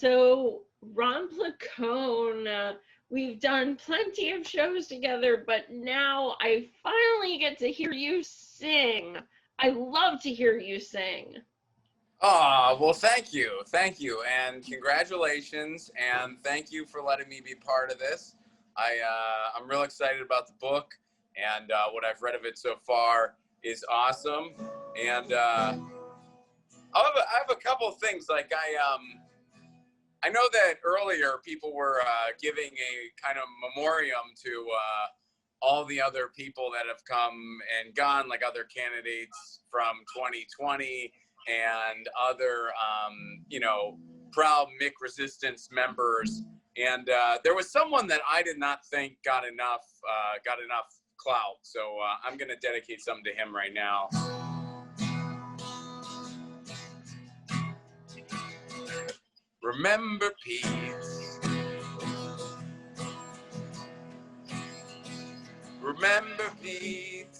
So, Ron Placone, we've done plenty of shows together, but now I finally get to hear you sing. I love to hear you sing. Well, thank you, and congratulations, and thank you for letting me be part of this. I'm real excited about the book, and what I've read of it so far is awesome. And I have a couple of things. Like I know that earlier people were giving a kind of memoriam to all the other people that have come and gone, like other candidates from 2020 and other, proud Mick Resistance members. And there was someone that I did not think got enough clout. So I'm going to dedicate something to him right now. Remember Pete. Remember Pete.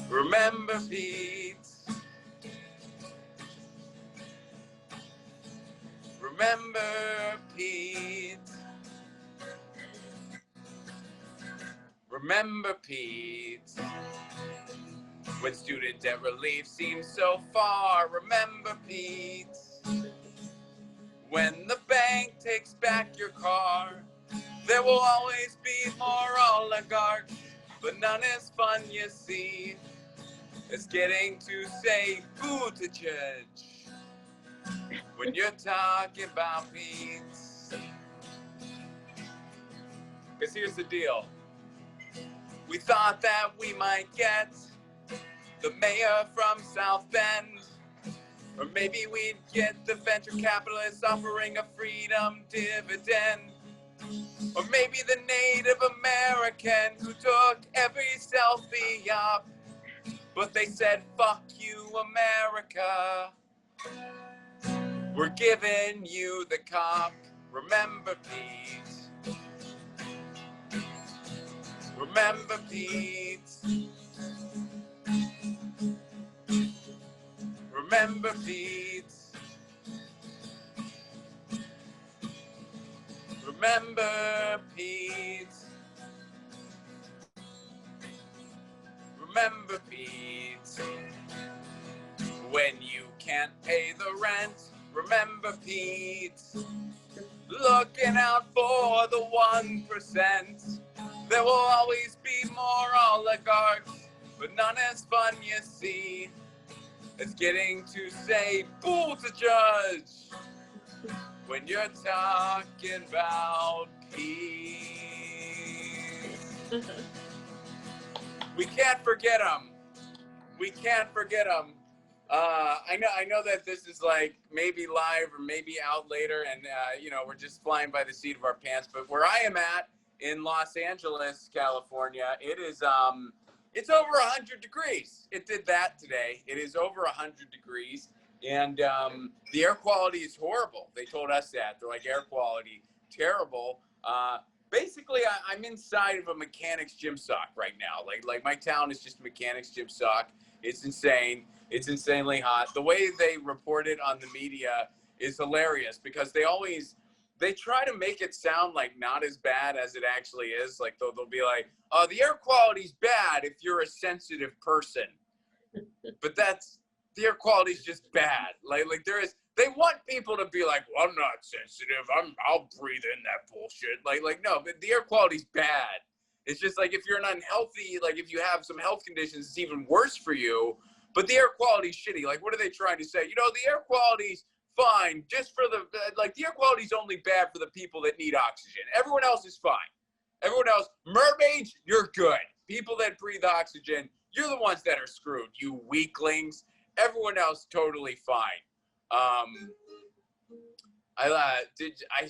Remember Pete. Remember Pete. Remember Pete. When student debt relief seems so far, remember Pete. When the bank takes back your car, there will always be more oligarchs, but none as fun, you see, as getting to say boo to judge when you're talking about Pete. Because here's the deal. We thought that we might get the mayor from South Bend, or maybe we'd get the venture capitalists offering a freedom dividend, or maybe the Native American who took every selfie up, but they said, fuck you, America. We're giving you the cock. Remember Pete. Remember Pete. Remember Pete. Remember Pete. Remember Pete. When you can't pay the rent, remember Pete. Looking out for the 1%. There will always be more oligarchs, but none as fun, you see. It's getting to say fool to judge when you're talking about peace. We can't forget them. We can't forget them. I know that this is like maybe live or maybe out later, and we're just flying by the seat of our pants. But where I am at in Los Angeles, California, it is it's over 100 degrees. It did that today. It is over 100 degrees, and the air quality is horrible. They told us that. They're like, air quality terrible. Basically, I'm inside of a mechanics gym sock right now. Like my town is just a mechanics gym sock. It's insane. It's insanely hot. The way they report it on the media is hilarious because they try to make it sound like not as bad as it actually is. Like they'll be like, "Oh, the air quality's bad if you're a sensitive person," but the air quality's just bad. Like they want people to be like, "Well, I'm not sensitive. I'll breathe in that bullshit." Like no, but the air quality's bad. It's just like if you're an unhealthy, like if you have some health conditions, it's even worse for you. But the air quality's shitty. Like, what are they trying to say? The air quality's fine just for the air quality's only bad for the people that need oxygen. Everyone else is fine. Everyone else, mermaids, you're good. People that breathe oxygen, you're the ones that are screwed, you weaklings. Everyone else totally fine. I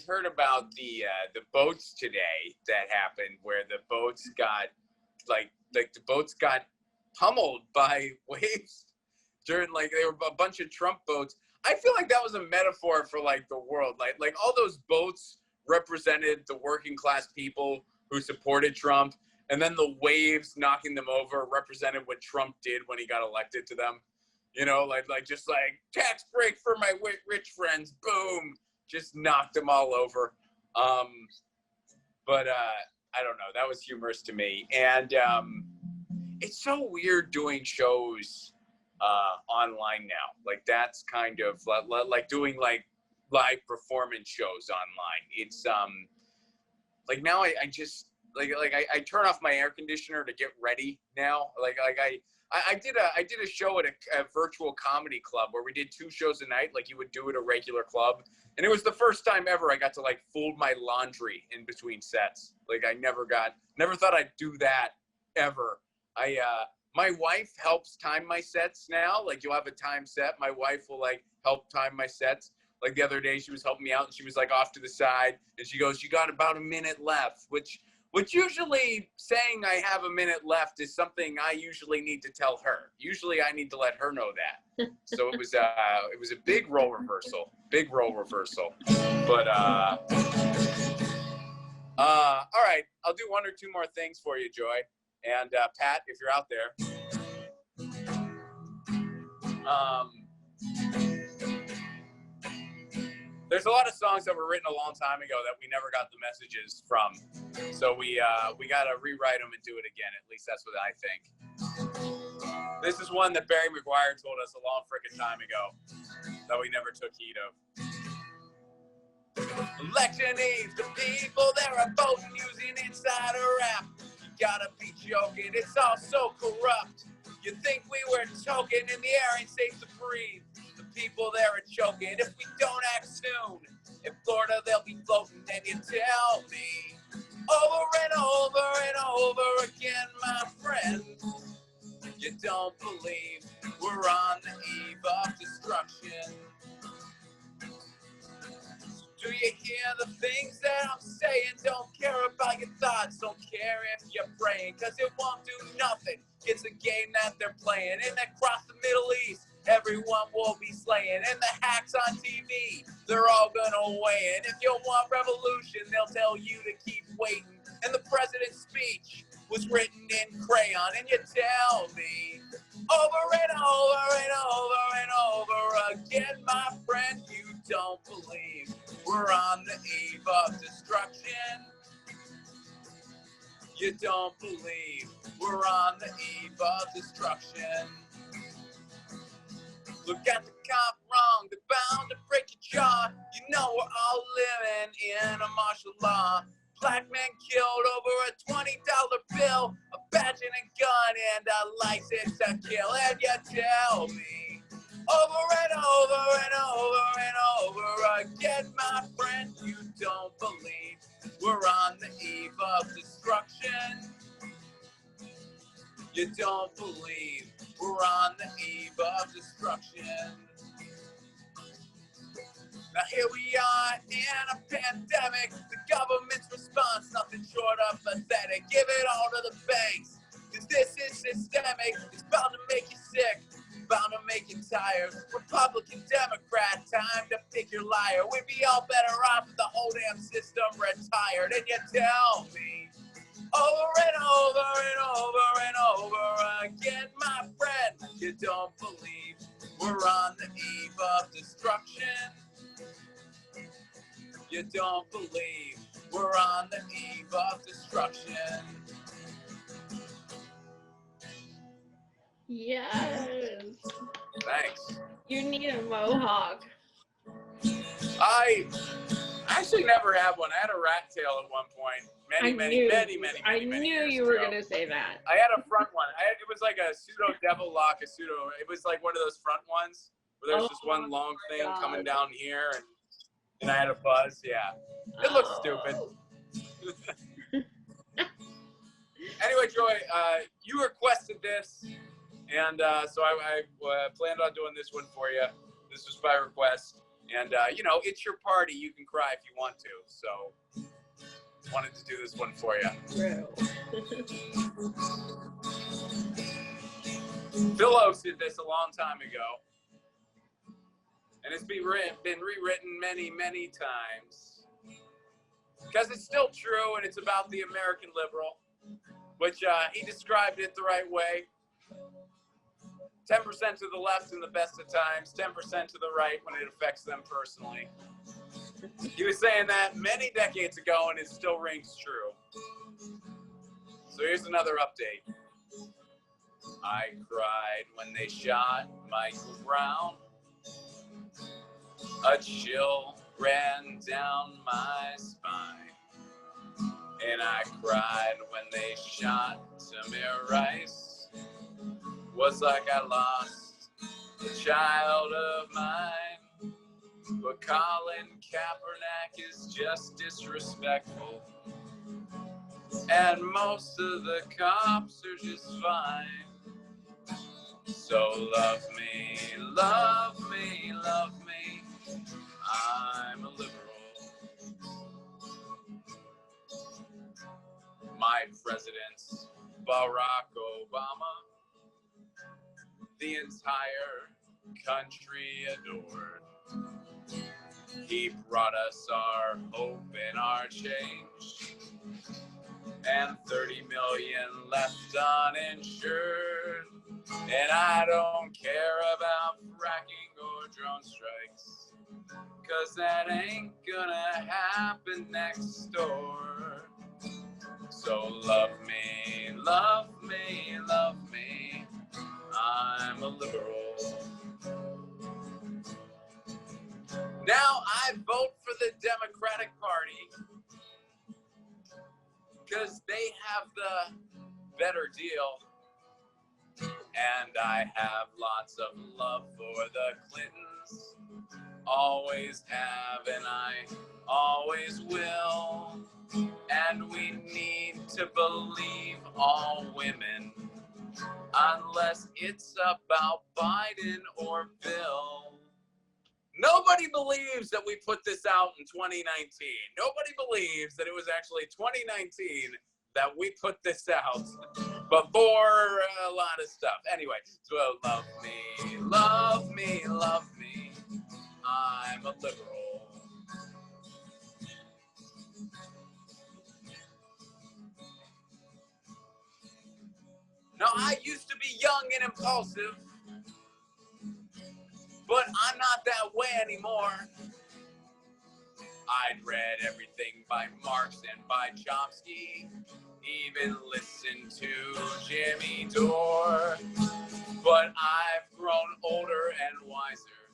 heard about the boats today that happened where the boats got the boats got pummeled by waves during they were a bunch of Trump boats. I feel like that was a metaphor for the world. Like all those boats represented the working class people who supported Trump, and then the waves knocking them over represented what Trump did when he got elected to them. You know, just like tax break for my rich friends. Boom, just knocked them all over. But I don't know. That was humorous to me, and it's so weird doing shows online now. Like that's kind of like doing like live performance shows online. It's like now I just I turn off my air conditioner to get ready now. I did a show at a virtual comedy club where we did 2 shows a night, like you would do at a regular club. And it was the first time ever I got to like fold my laundry in between sets. Like I never thought I'd do that ever. My wife helps time my sets now. Like you'll have a time set. My wife will like help time my sets. Like the other day she was helping me out and she was like off to the side and she goes, "You got about a minute left," which usually saying I have a minute left is something I usually need to tell her. Usually I need to let her know that. So it was a big role reversal. But all right, I'll do 1 or 2 more things for you, Joy. And Pat, if you're out there. There's a lot of songs that were written a long time ago that we never got the messages from. So we got to rewrite them and do it again. At least that's what I think. This is one that Barry McGuire told us a long frickin' time ago that we never took heed of. Election aids, the people that are voting using insider app. You gotta be joking, it's all so corrupt. You think we were token and the air ain't safe to breathe. The people there are choking if we don't act soon. In Florida they'll be floating and you tell me over and over and over again, my friend. You don't believe we're on the eve of destruction. Do you hear the things that I'm saying? Don't care about your thoughts, don't care if you're praying, cause it won't do nothing. It's a game that they're playing, and across the Middle East, everyone will be slaying. And the hacks on TV, they're all gonna weigh in. If you want revolution, they'll tell you to keep waiting. And the president's speech was written in crayon, and you tell me over and over and over and over again, my friend, you don't believe we're on the eve of destruction. You don't believe we're on the eve of destruction. Look at the cop wrong, they're bound to break your jaw. You know we're all living in a martial law. Black man killed over a $20 bill, a badge and a gun and a license to kill. And you tell me over and over and over and over again, my friend, you don't believe we're on the eve of destruction. You don't believe we're on the eve of destruction. Now here we are in a pandemic. The government's response, nothing short of pathetic. Give it all to the banks, cause this is systemic. It's bound to make you sick, bound to make you tired. Republican, Democrat, time to pick your liar. We'd be all better off with the whole damn system retired. And you tell me over and over and over and over again, my friend, you don't believe we're on the eve of destruction. You don't believe we're on the eve of destruction. Yes. Thanks. You need a mohawk. I actually never had one. I had a rat tail at one point. Many years you were gonna say that. I had a front one. It was like a pseudo devil lock, it was like one of those front ones where there's just one long thing coming down here and I had a buzz. Yeah. It looks stupid. Anyway, Joy, you requested this, and so I planned on doing this one for you. This was by request, and it's your party. You can cry if you want to. So, wanted to do this one for you. True. Phillips did this a long time ago, and it's been rewritten many, many times because it's still true, and it's about the American liberal, which he described it the right way. 10% to the left in the best of times, 10% to the right when it affects them personally. He was saying that many decades ago, and it still rings true. So here's another update. I cried when they shot Michael Brown. A chill ran down my spine. And I cried when they shot Tamir Rice. Was like I lost a child of mine. But Colin Kaepernick is just disrespectful. And most of the cops are just fine. So love me, love me, love me. I'm a liberal. My president's Barack Obama. The entire country adored. He brought us our hope and our change. And 30 million left uninsured. And I don't care about fracking or drone strikes, 'cause that ain't gonna happen next door. So love me, love me, love me. I'm a liberal. Now I vote for the Democratic Party, 'cause they have the better deal. And I have lots of love for the Clintons. Always have, and I always will. And we need to believe all women, unless it's about Biden or Bill. Nobody believes that we put this out in 2019. Nobody believes that it was actually 2019 that we put this out before a lot of stuff. Anyway, so love me, love me, love me. I'm a liberal. Now, I used to be young and impulsive, but I'm not that way anymore. I'd read everything by Marx and by Chomsky, even listened to Jimmy Dore. But I've grown older and wiser.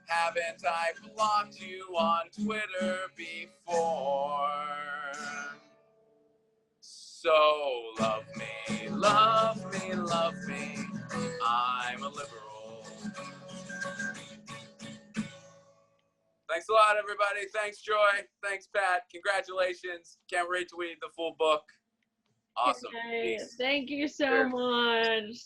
Haven't I blocked you on Twitter before? So love me, love me, love me. I'm a liberal. Thanks a lot, everybody. Thanks, Joy. Thanks, Pat. Congratulations. Can't wait to read the full book. Awesome. Okay. Peace. Thank you so Cheers. much.